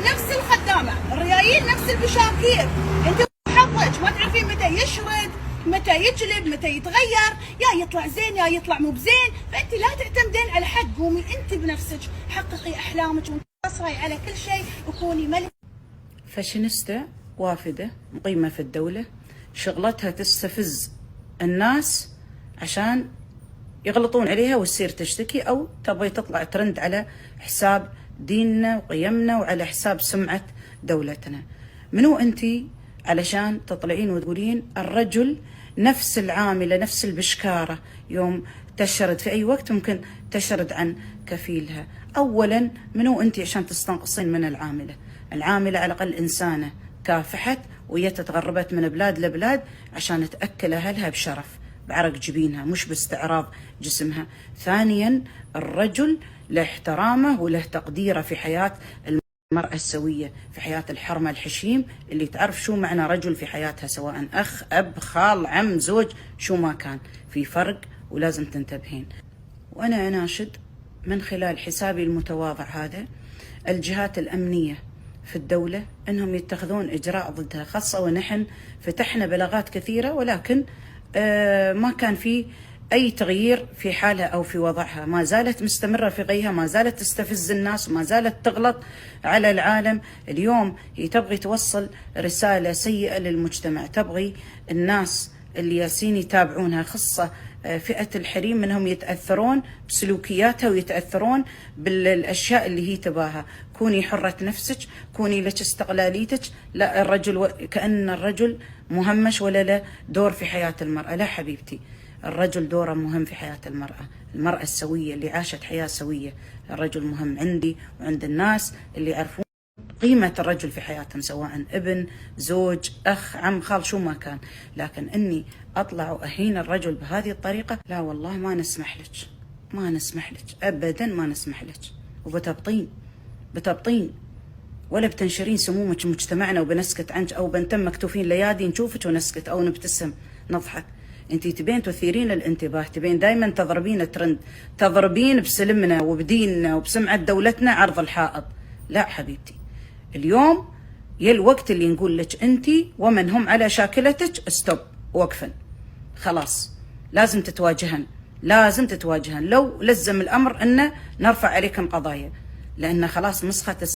نفس الخدامه، الريايل نفس البشاكير، انت حظك ما تعرفين متى يشرد، متى يجلب، متى يتغير، يا يطلع زين يا يطلع مو بزين، فانت لا تعتمدين على حد، قومي انت بنفسك حققي احلامك وانتصري على كل شيء وكوني ملك. فاشينيستا وافده مقيمه في الدوله، شغلتها تستفز الناس عشان يغلطون عليها وتصير تشتكي، او تبغي تطلع ترند على حساب ديننا وقيمنا وعلى حساب سمعه دولتنا. منو انتي علشان تطلعين وتقولين الرجل نفس العامله نفس البشكاره يوم تشرد في اي وقت ممكن تشرد عن كفيلها؟ اولا منو انتي عشان تستنقصين من العامله؟ العامله على الاقل انسانه كافحت وهي تغربت من بلاد لبلاد عشان تاكل اهلها بشرف بعرق جبينها مش باستعراض جسمها. ثانيا الرجل له احترامه وله تقديره في حياه المرأة السوية، في حياة الحرمة الحشيم اللي تعرف شو معنى رجل في حياتها، سواء أخ أب خال عم زوج شو ما كان، في فرق ولازم تنتبهين. وأنا أناشد من خلال حسابي المتواضع هذا الجهات الأمنية في الدولة أنهم يتخذون إجراء ضدها، خاصة ونحن فتحنا بلاغات كثيرة ولكن ما كان في أي تغيير في حالها أو في وضعها، ما زالت مستمرة في غيها، ما زالت تستفز الناس وما زالت تغلط على العالم. اليوم هي تبغي توصل رسالة سيئة للمجتمع، تبغي الناس اللي ياسين يتابعونها خاصة فئة الحريم منهم يتأثرون بسلوكياتها ويتأثرون بالأشياء اللي هي تباها. كوني حرة نفسك، كوني لك استقلاليتك، لا الرجل كأن الرجل مهمش ولا له دور في حياة المرأة. لا حبيبتي، الرجل دوره مهم في حياة المرأة، المرأة السوية اللي عاشت حياة سوية، الرجل مهم عندي وعند الناس اللي يعرفون قيمة الرجل في حياتهم، سواء ابن زوج أخ عم خال شو ما كان. لكن إني أطلع وأهين الرجل بهذه الطريقة لا والله ما نسمح لك، ما نسمح لك أبدا، ما نسمح لك. وبتبطين ولا بتنشرين سمومك مجتمعنا وبنسكت عنك، أو بنتم مكتوفين ليادي نشوفك ونسكت أو نبتسم نضحك. انتي تبين تثيرين الانتباه، تبين دايما تضربين ترند، تضربين بسلمنا وبديننا وبسمعة دولتنا عرض الحائط. لا حبيبتي، اليوم يا الوقت اللي نقول لك انتي ومن هم على شاكلتك استوب، وقفا، خلاص لازم تتواجهن، لازم تتواجهن، لو لزم الامر ان نرفع عليكم قضايا، لان خلاص مسخت